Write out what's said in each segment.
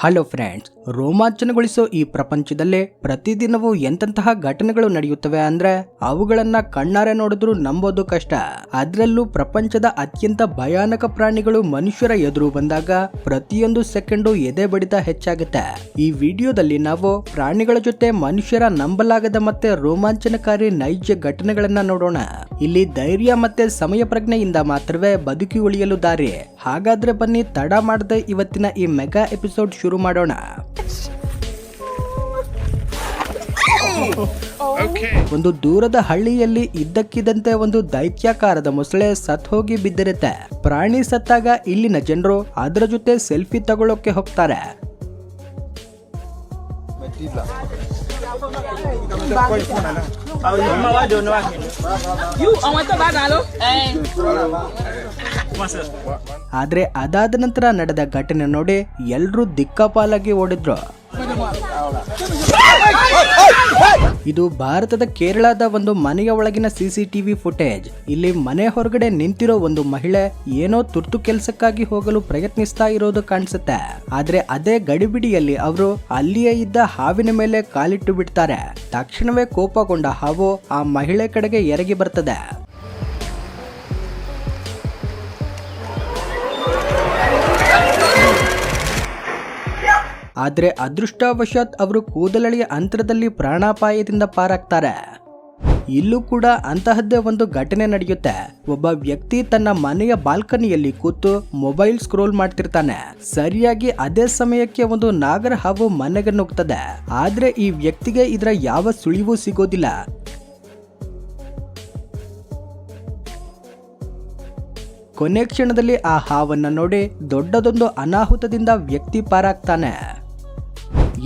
Hello friends, ರೋಮಾಂಚನಗೊಳಿಸೋ ಈ ಪ್ರಪಂಚದಲ್ಲಿ ಪ್ರತಿದಿನವೂ ಎಂತೆಂತಹ ಘಟನೆಗಳು ನಡೆಯುತ್ತವೆ ಅಂದ್ರೆ ಅವುಗಳನ್ನ ಕಣ್ಣಾರೆ ನೋಡಿದ್ರು ನಂಬೋದು ಕಷ್ಟ. ಅದರಲ್ಲೂ ಪ್ರಪಂಚದ ಅತ್ಯಂತ ಭಯಾನಕ ಪ್ರಾಣಿಗಳು ಮನುಷ್ಯರ ಎದುರು ಬಂದಾಗ ಪ್ರತಿಯೊಂದು ಸೆಕೆಂಡು ಎದೆ ಬಡಿತ ಹೆಚ್ಚಾಗುತ್ತೆ. ಈ ವಿಡಿಯೋದಲ್ಲಿ ನಾವು ಪ್ರಾಣಿಗಳ ಜೊತೆ ಮನುಷ್ಯರ ನಂಬಲಾಗದ ಮತ್ತೆ ರೋಮಾಂಚನಕಾರಿ ನೈಜ ಘಟನೆಗಳನ್ನ ನೋಡೋಣ. ಇಲ್ಲಿ ಧೈರ್ಯ ಮತ್ತೆ ಸಮಯ ಪ್ರಜ್ಞೆಯಿಂದ ಮಾತ್ರವೇ ಬದುಕಿ ಉಳಿಯಲು ದಾರಿ. ಹಾಗಾದ್ರೆ ಬನ್ನಿ ತಡ ಮಾಡದೆ ಇವತ್ತಿನ ಈ ಮೆಗಾ ಎಪಿಸೋಡ್ ಶುರು ಮಾಡೋಣ. ಒಂದು ದೂರದ ಹಳ್ಳಿಯಲ್ಲಿ ಇದ್ದಕ್ಕಿದ್ದಂತೆ ಒಂದು ದೈತ್ಯಾಕಾರದ ಮೊಸಳೆ ಸತ್ ಹೋಗಿ ಬಿದ್ದಿರುತ್ತೆ. ಪ್ರಾಣಿ ಸತ್ತಾಗ ಇಲ್ಲಿನ ಜನರು ಅದರ ಜೊತೆ ಸೆಲ್ಫಿ ತಗೊಳ್ಳೋಕೆ ಹೋಗ್ತಾರೆ. ಆದ್ರೆ ಅದಾದ ನಂತರ ನಡೆದ ಘಟನೆ ನೋಡಿ ಎಲ್ರೂ ದಿಕ್ಕಾಪಾಲಾಗಿ ಓಡಿದ್ರು. ಇದು ಭಾರತದ ಕೇರಳದ ಒಂದು ಮನೆಯ ಒಳಗಿನ ಸಿಸಿಟಿವಿ ಫುಟೇಜ್. ಇಲ್ಲಿ ಮನೆ ಹೊರಗಡೆ ನಿಂತಿರೋ ಒಂದು ಮಹಿಳೆ ಏನೋ ತುರ್ತು ಕೆಲಸಕ್ಕಾಗಿ ಹೋಗಲು ಪ್ರಯತ್ನಿಸ್ತಾ ಇರೋದು ಕಾಣಿಸುತ್ತೆ. ಆದ್ರೆ ಅದೇ ಗಡಿಬಿಡಿಯಲ್ಲಿ ಅವರು ಅಲ್ಲಿಯೇ ಇದ್ದ ಹಾವಿನ ಮೇಲೆ ಕಾಲಿಟ್ಟು ಬಿಡ್ತಾರೆ. ತಕ್ಷಣವೇ ಕೋಪಗೊಂಡ ಹಾವು ಆ ಮಹಿಳೆ ಕಡೆಗೆ ಎರಗಿ ಬರ್ತದೆ. ಆದ್ರೆ ಅದೃಷ್ಟವಶಾತ್ ಅವರು ಕೂದಲೆಳೆಯ ಅಂತರದಲ್ಲಿ ಪ್ರಾಣಾಪಾಯದಿಂದ ಪಾರಾಗ್ತಾರೆ. ಇಲ್ಲೂ ಕೂಡ ಅಂತಹದ್ದೇ ಒಂದು ಘಟನೆ ನಡೆಯುತ್ತೆ. ಒಬ್ಬ ವ್ಯಕ್ತಿ ತನ್ನ ಮನೆಯ ಬಾಲ್ಕನಿಯಲ್ಲಿ ಕೂತು ಮೊಬೈಲ್ ಸ್ಕ್ರೋಲ್ ಮಾಡ್ತಿರ್ತಾನೆ. ಸರಿಯಾಗಿ ಅದೇ ಸಮಯಕ್ಕೆ ಒಂದು ನಾಗರ ಹಾವು ಮನೆಗೆ ನುಗ್ತದೆ. ಆದ್ರೆ ಈ ವ್ಯಕ್ತಿಗೆ ಇದರ ಯಾವ ಸುಳಿವು ಸಿಗೋದಿಲ್ಲ. ಕೊನೆ ಕ್ಷಣದಲ್ಲಿ ಆ ಹಾವನ್ನ ನೋಡಿ ದೊಡ್ಡದೊಂದು ಅನಾಹುತದಿಂದ ವ್ಯಕ್ತಿ ಪಾರಾಗ್ತಾನೆ.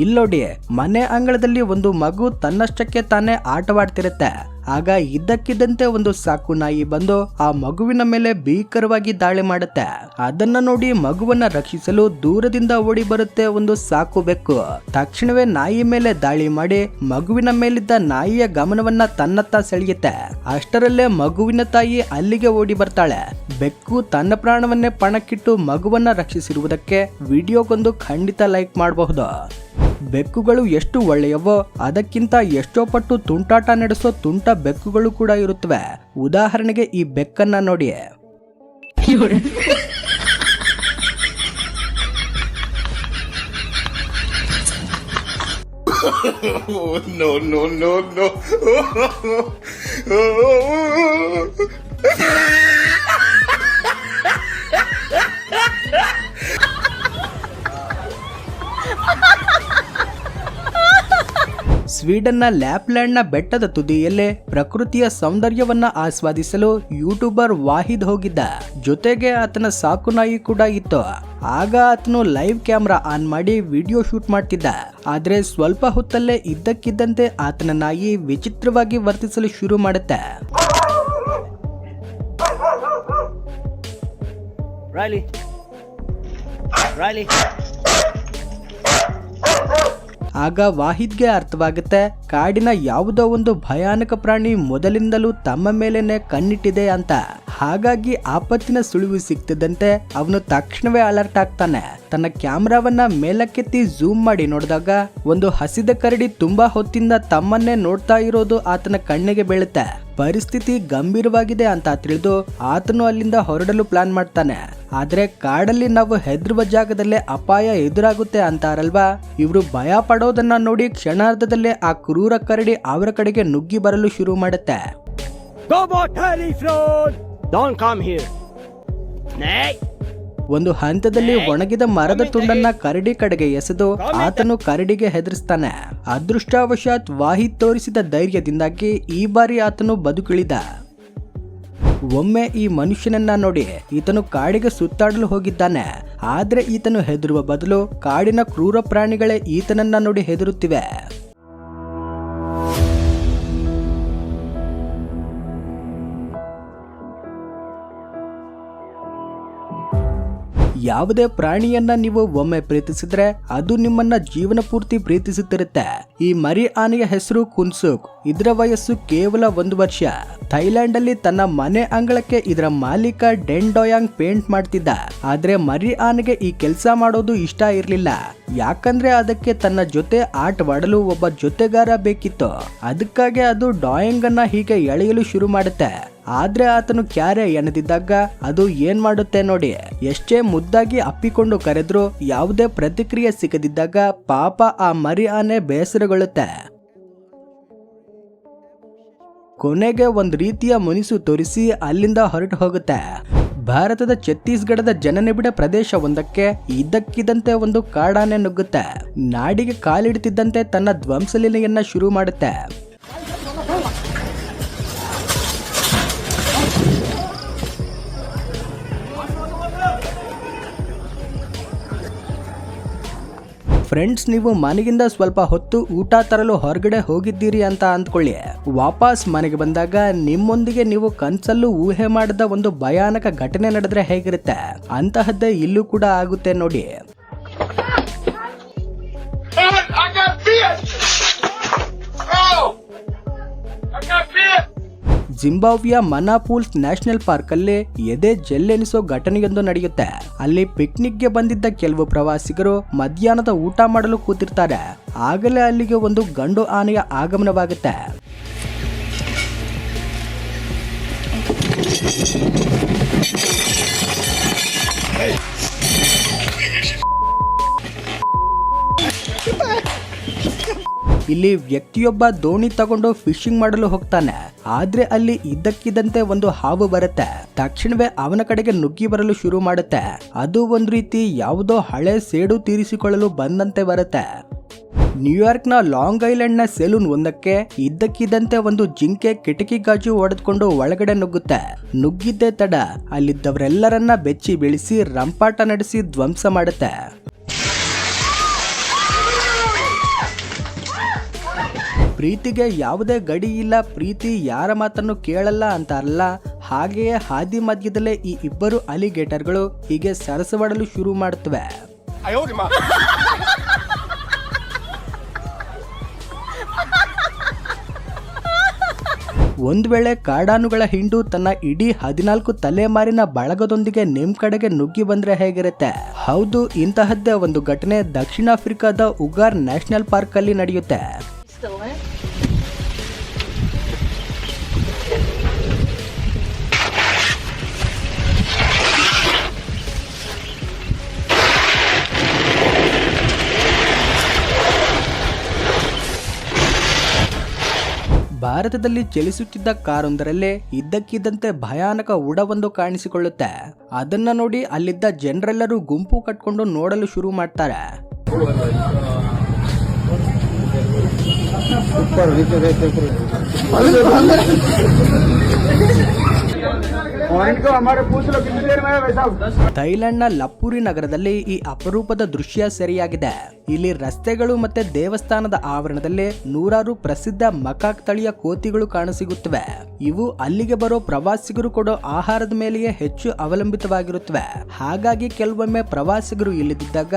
ಇಲ್ಲೋಡಿ, ಮನೆ ಅಂಗಳದಲ್ಲಿ ಒಂದು ಮಗು ತನ್ನಷ್ಟಕ್ಕೆ ತಾನೇ ಆಟವಾಡ್ತಿರುತ್ತೆ. ಆಗ ಇದ್ದಕ್ಕಿದ್ದಂತೆ ಒಂದು ಸಾಕು ನಾಯಿ ಬಂದು ಆ ಮಗುವಿನ ಮೇಲೆ ಭೀಕರವಾಗಿ ದಾಳಿ ಮಾಡುತ್ತೆ. ಅದನ್ನ ನೋಡಿ ಮಗುವನ್ನ ರಕ್ಷಿಸಲು ದೂರದಿಂದ ಓಡಿ ಬರುತ್ತೆ ಒಂದು ಸಾಕು ಬೆಕ್ಕು. ತಕ್ಷಣವೇ ನಾಯಿ ಮೇಲೆ ದಾಳಿ ಮಾಡಿ ಮಗುವಿನ ಮೇಲಿದ್ದ ನಾಯಿಯ ಗಮನವನ್ನ ತನ್ನತ್ತ ಸೆಳೆಯುತ್ತೆ. ಅಷ್ಟರಲ್ಲೇ ಮಗುವಿನ ತಾಯಿ ಅಲ್ಲಿಗೆ ಓಡಿ ಬರ್ತಾಳೆ. ಬೆಕ್ಕು ತನ್ನ ಪ್ರಾಣವನ್ನೇ ಪಣಕ್ಕಿಟ್ಟು ಮಗುವನ್ನ ರಕ್ಷಿಸಿರುವುದಕ್ಕೆ ವಿಡಿಯೋಗೊಂದು ಖಂಡಿತ ಲೈಕ್ ಮಾಡಬಹುದು. ಬೆಕ್ಕುಗಳು ಎಷ್ಟು ಒಳ್ಳೆಯವೋ ಅದಕ್ಕಿಂತ ಎಷ್ಟೋ ಪಟ್ಟು ತುಂಟಾಟ ನಡೆಸೋ ತುಂಟ ಬೆಕ್ಕುಗಳು ಕೂಡ ಇರುತ್ತವೆ. ಉದಾಹರಣೆಗೆ ಈ ಬೆಕ್ಕನ್ನ ನೋಡಿ. No, no, no, no. ಸ್ವೀಡನ್ನ ಲ್ಯಾಪ್ಲ್ಯಾಂಡ್ನ ಬೆಟ್ಟದ ತುದಿಯಲ್ಲೇ ಪ್ರಕೃತಿಯ ಸೌಂದರ್ಯವನ್ನ ಆಸ್ವಾದಿಸಲು ಯೂಟ್ಯೂಬರ್ ವಾಹಿದ್ ಹೋಗಿದ್ದ. ಜೊತೆಗೆ ಆತನ ಸಾಕು ನಾಯಿ ಕೂಡ ಇತ್ತು. ಆಗ ಆತನು ಲೈವ್ ಕ್ಯಾಮ್ರಾ ಆನ್ ಮಾಡಿ ವಿಡಿಯೋ ಶೂಟ್ ಮಾಡ್ತಿದ್ದ. ಆದ್ರೆ ಸ್ವಲ್ಪ ಹೊತ್ತಲ್ಲೇ ಇದ್ದಕ್ಕಿದ್ದಂತೆ ಆತನ ನಾಯಿ ವಿಚಿತ್ರವಾಗಿ ವರ್ತಿಸಲು ಶುರು ಮಾಡುತ್ತೆ. ಆಗ ವಾಹಿದ್ಗೆ ಅರ್ಥವಾಗುತ್ತೆ ಕಾಡಿನ ಯಾವುದೋ ಒಂದು ಭಯಾನಕ ಪ್ರಾಣಿ ಮೊದಲಿಂದಲೂ ತಮ್ಮ ಮೇಲೇನೆ ಕಣ್ಣಿಟ್ಟಿದೆ ಅಂತ. ಹಾಗಾಗಿ ಆಪತ್ತಿನ ಸುಳಿವು ಸಿಕ್ತಿದ್ದಂತೆ ಅವನು ತಕ್ಷಣವೇ ಅಲರ್ಟ್ ಆಗ್ತಾನೆ. ತನ್ನ ಕ್ಯಾಮ್ರಾವನ್ನ ಮೇಲಕ್ಕೆತ್ತಿ ಝೂಮ್ ಮಾಡಿ ನೋಡಿದಾಗ ಒಂದು ಹಸಿದ ಕರಡಿ ತುಂಬಾ ಹೊತ್ತಿಂದ ತಮ್ಮನ್ನೇ ನೋಡ್ತಾ ಇರೋದು ಆತನ ಕಣ್ಣಿಗೆ ಬೀಳುತ್ತೆ. ಪರಿಸ್ಥಿತಿ ಗಂಭೀರವಾಗಿದೆ ಅಂತ ತಿಳಿದು ಆತನು ಅಲ್ಲಿಂದ ಹೊರಡಲು ಪ್ಲಾನ್ ಮಾಡ್ತಾನೆ. ಆದ್ರೆ ಕಾಡಲ್ಲಿ ನಾವು ಹೆದರುವ ಜಾಗದಲ್ಲೇ ಅಪಾಯ ಎದುರಾಗುತ್ತೆ ಅಂತಾರಲ್ವಾ, ಇವರು ಭಯ ಪಡೋದನ್ನ ನೋಡಿ ಕ್ಷಣಾರ್ಧದಲ್ಲೇ ಆ ಕ್ರೂರ ಕರಡಿ ಅವರ ಕಡೆಗೆ ನುಗ್ಗಿ ಬರಲು ಶುರು ಮಾಡುತ್ತೆ. ಒಂದು ಹಂತದಲ್ಲಿ ಒಣಗಿದ ಮರದ ತುಂಡನ್ನ ಕರಡಿ ಕಡೆಗೆ ಎಸೆದು ಆತನು ಕರಡಿಗೆ ಹೆದರಿಸ್ತಾನೆ. ಅದೃಷ್ಟವಶಾತ್ ವಾಹಿದ್ ತೋರಿಸಿದ ಧೈರ್ಯದಿಂದಾಗಿ ಈ ಬಾರಿ ಆತನು ಬದುಕುಳಿದ. ಒಮ್ಮೆ ಈ ಮನುಷ್ಯನನ್ನ ನೋಡಿ ಈತನು ಕಾಡಿಗೆ ಸುತ್ತಾಡಲು ಹೋಗಿದ್ದಾನೆ. ಆದ್ರೆ ಈತನು ಹೆದರುವ ಬದಲು ಕಾಡಿನ ಕ್ರೂರ ಪ್ರಾಣಿಗಳೇ ಈತನನ್ನ ನೋಡಿ ಹೆದರುತ್ತಿವೆ. ಯಾವುದೇ ಪ್ರಾಣಿಯನ್ನ ನೀವು ಒಮ್ಮೆ ಪ್ರೀತಿಸಿದ್ರೆ ಅದು ನಿಮ್ಮನ್ನ ಜೀವನ ಪೂರ್ತಿ ಪ್ರೀತಿಸುತ್ತಿರುತ್ತೆ. ಈ ಮರಿ ಆನೆಯ ಹೆಸರು ಕುನ್ಸುಕ್. ಇದರ ವಯಸ್ಸು ಕೇವಲ 1 ವರ್ಷ. ಥೈಲ್ಯಾಂಡ್ ಅಲ್ಲಿ ತನ್ನ ಮನೆ ಅಂಗಳಕ್ಕೆ ಇದರ ಮಾಲೀಕ ಡೆನ್ ಡೋಯಾಂಗ್ ಪೇಂಟ್ ಮಾಡ್ತಿದ್ದ. ಆದ್ರೆ ಮರಿ ಆನೆಗೆ ಈ ಕೆಲಸ ಮಾಡೋದು ಇಷ್ಟ ಇರ್ಲಿಲ್ಲ. ಯಾಕಂದ್ರೆ ಅದಕ್ಕೆ ತನ್ನ ಜೊತೆ ಆಟವಾಡಲು ಒಬ್ಬ ಜೊತೆಗಾರ ಬೇಕಿತ್ತು. ಅದಕ್ಕಾಗಿ ಅದು ಡಾಯಿಂಗ್ ಅನ್ನ ಹೀಗೆ ಎಳೆಯಲು ಶುರು ಮಾಡುತ್ತೆ. ಆದ್ರೆ ಆತನು ಕ್ಯಾರೆ ಎನ್ನದಿದ್ದಾಗ ಅದು ಏನ್ ಮಾಡುತ್ತೆ ನೋಡಿ. ಎಷ್ಟೇ ಮುದ್ದಾಗಿ ಅಪ್ಪಿಕೊಂಡು ಕರೆದ್ರು ಯಾವುದೇ ಪ್ರತಿಕ್ರಿಯೆ ಸಿಗದಿದ್ದಾಗ ಪಾಪ ಆ ಮರಿ ಆನೆ ಬೇಸರಗೊಳ್ಳುತ್ತೆ. ಕೊನೆಗೆ ಒಂದು ರೀತಿಯ ಮುನಿಸು ತೋರಿಸಿ ಅಲ್ಲಿಂದ ಹೊರಟು ಹೋಗುತ್ತೆ. ಭಾರತದ ಛತ್ತೀಸ್ಗಢದ ಜನನಿಬಿಡ ಪ್ರದೇಶವೊಂದಕ್ಕೆ ಇದ್ದಕ್ಕಿದ್ದಂತೆ ಒಂದು ಕಾಡಾನೆ ನುಗ್ಗುತ್ತೆ. ನಾಡಿಗೆ ಕಾಲಿಡುತ್ತಿದ್ದಂತೆ ತನ್ನ ಧ್ವಂಸಲೀಲೆಯನ್ನ ಶುರು ಮಾಡುತ್ತೆ. ಫ್ರೆಂಡ್ಸ್, ನೀವು ಮನೆಗಿಂದ ಸ್ವಲ್ಪ ಹೊತ್ತು ಊಟ ತರಲು ಹೊರಗಡೆ ಹೋಗಿದ್ದೀರಿ ಅಂತ ಅಂದ್ಕೊಳ್ಳಿ. ವಾಪಸ್ ಮನೆಗೆ ಬಂದಾಗ ನಿಮ್ಮೊಂದಿಗೆ ನೀವು ಕನ್ಸಲ್ಲೂ ಊಹೆ ಮಾಡದ ಒಂದು ಭಯಾನಕ ಘಟನೆ ನಡೆದ್ರೆ ಹೇಗಿರುತ್ತೆ, ಅಂತಹದ್ದೇ ಇಲ್ಲೂ ಕೂಡ ಆಗುತ್ತೆ ನೋಡಿ. ಜಿಂಬಾಬ್ವೆಯ ಮನಾಪೂಲ್ಸ್ ನ್ಯಾಷನಲ್ ಪಾರ್ಕ್ ಅಲ್ಲಿ ಎದೆ ಜೆಲ್ಲೆನಿಸೋ ಘಟನೆಯೊಂದು ನಡೆಯುತ್ತೆ. ಅಲ್ಲಿ ಪಿಕ್ನಿಕ್ಗೆ ಬಂದಿದ್ದ ಕೆಲವು ಪ್ರವಾಸಿಗರು ಮಧ್ಯಾಹ್ನದ ಊಟ ಮಾಡಲು ಕೂತಿರ್ತಾರೆ. ಆಗಲೇ ಅಲ್ಲಿಗೆ ಒಂದು ಗಂಡು ಆನೆಯ ಆಗಮನವಾಗುತ್ತೆ. ಇಲ್ಲಿ ವ್ಯಕ್ತಿಯೊಬ್ಬ ದೋಣಿ ತಗೊಂಡು ಫಿಶಿಂಗ್ ಮಾಡಲು ಹೋಗ್ತಾನೆ. ಆದ್ರೆ ಅಲ್ಲಿ ಇದ್ದಕ್ಕಿದ್ದಂತೆ ಒಂದು ಹಾವು ಬರುತ್ತೆ. ತಕ್ಷಣವೇ ಅವನ ಕಡೆಗೆ ನುಗ್ಗಿ ಬರಲು ಶುರು ಮಾಡುತ್ತೆ. ಅದು ಒಂದು ರೀತಿ ಯಾವುದೋ ಹಳೆ ಸೇಡು ತೀರಿಸಿಕೊಳ್ಳಲು ಬಂದಂತೆ ಬರುತ್ತೆ. ನ್ಯೂಯಾರ್ಕ್ನ ಲಾಂಗ್ ಐಲ್ಯಾಂಡ್ನ ಸೆಲೂನ್ ಒಂದಕ್ಕೆ ಇದ್ದಕ್ಕಿದ್ದಂತೆ ಒಂದು ಜಿಂಕೆ ಕಿಟಕಿ ಗಾಜು ಒಡೆದುಕೊಂಡು ಒಳಗಡೆ ನುಗ್ಗುತ್ತೆ. ನುಗ್ಗಿದ್ದೇ ತಡ ಅಲ್ಲಿದ್ದವರೆಲ್ಲರನ್ನ ಬೆಚ್ಚಿ ಬೀಳಿಸಿ ರಂಪಾಟ ನಡೆಸಿ ಧ್ವಂಸ ಮಾಡುತ್ತೆ. ಪ್ರೀತಿಗೆ ಯಾವುದೇ ಗಡಿ ಇಲ್ಲ, ಪ್ರೀತಿ ಯಾರ ಮಾತನ್ನು ಕೇಳಲ್ಲ ಅಂತಾರಲ್ಲ, ಹಾಗೆಯೇ ಹಾದಿ ಮಧ್ಯದಲ್ಲೇ ಈ ಇಬ್ಬರು ಅಲಿಗೇಟರ್ಗಳು ಹೀಗೆ ಸರಸವಾಡಲು ಶುರು ಮಾಡುತ್ತವೆ. ಒಂದ್ ವೇಳೆ ಕಾಡಾನುಗಳ ಹಿಂಡು ತನ್ನ ಇಡೀ 14 ತಲೆಮಾರಿನ ಬಳಗದೊಂದಿಗೆ ನಿಮ್ ಕಡೆಗೆ ನುಗ್ಗಿ ಬಂದ್ರೆ ಹೇಗಿರುತ್ತೆ? ಹೌದು, ಇಂತಹದ್ದೇ ಒಂದು ಘಟನೆ ದಕ್ಷಿಣ ಆಫ್ರಿಕಾದ ಉಗಾರ್ ನ್ಯಾಷನಲ್ ಪಾರ್ಕ್ ಅಲ್ಲಿ ನಡೆಯುತ್ತೆ. ಭಾರತದಲ್ಲಿ ಚಲಿಸುತ್ತಿದ್ದ ಕಾರೊಂದರಲ್ಲೇ ಇದ್ದಕ್ಕಿದ್ದಂತೆ ಭಯಾನಕ ಉಡವೊಂದು ಕಾಣಿಸಿಕೊಳ್ಳುತ್ತೆ. ಅದನ್ನ ನೋಡಿ ಅಲ್ಲಿದ್ದ ಜನರೆಲ್ಲರೂ ಗುಂಪು ಕಟ್ಕೊಂಡು ನೋಡಲು ಶುರು ಮಾಡ್ತಾರೆ. ಥೈಲ್ಯಾಂಡ್ನ ಲಪ್ಪುರಿ ನಗರದಲ್ಲಿ ಈ ಅಪರೂಪದ ದೃಶ್ಯ ಸೆರೆಯಾಗಿದೆ. ಇಲ್ಲಿ ರಸ್ತೆಗಳು ಮತ್ತೆ ದೇವಸ್ಥಾನದ ಆವರಣದಲ್ಲಿ ನೂರಾರು ಪ್ರಸಿದ್ಧ ಮಕಾಕ್ ತಳಿಯ ಕೋತಿಗಳು ಕಾಣಸಿಗುತ್ತವೆ. ಇವು ಅಲ್ಲಿಗೆ ಬರೋ ಪ್ರವಾಸಿಗರು ಕೊಡೋ ಆಹಾರದ ಮೇಲೆಯೇ ಹೆಚ್ಚು ಅವಲಂಬಿತವಾಗಿರುತ್ತವೆ. ಹಾಗಾಗಿ ಕೆಲವೊಮ್ಮೆ ಪ್ರವಾಸಿಗರು ಇಲ್ಲದಿದ್ದಾಗ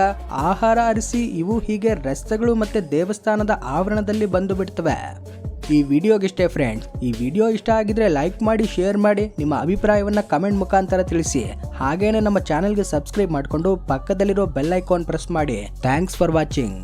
ಆಹಾರ ಅರಿಸಿ ಇವು ಹೀಗೆ ರಸ್ತೆಗಳು ಮತ್ತೆ ದೇವಸ್ಥಾನದ ಆವರಣದಲ್ಲಿ ಬಂದು ಬಿಡ್ತವೆ. ಈ ವಿಡಿಯೋಗಿಷ್ಟೇ ಫ್ರೆಂಡ್ಸ್. ಈ ವಿಡಿಯೋ ಇಷ್ಟ ಆಗಿದ್ರೆ ಲೈಕ್ ಮಾಡಿ, ಶೇರ್ ಮಾಡಿ, ನಿಮ್ಮ ಅಭಿಪ್ರಾಯವನ್ನ ಕಮೆಂಟ್ ಮುಖಾಂತರ ತಿಳಿಸಿ. ಹಾಗೇನೆ ನಮ್ಮ ಚಾನೆಲ್ಗೆ ಸಬ್ಸ್ಕ್ರೈಬ್ ಮಾಡಿಕೊಂಡು ಪಕ್ಕದಲ್ಲಿರೋ ಬೆಲ್ ಐಕಾನ್ ಪ್ರೆಸ್ ಮಾಡಿ. Thanks for watching.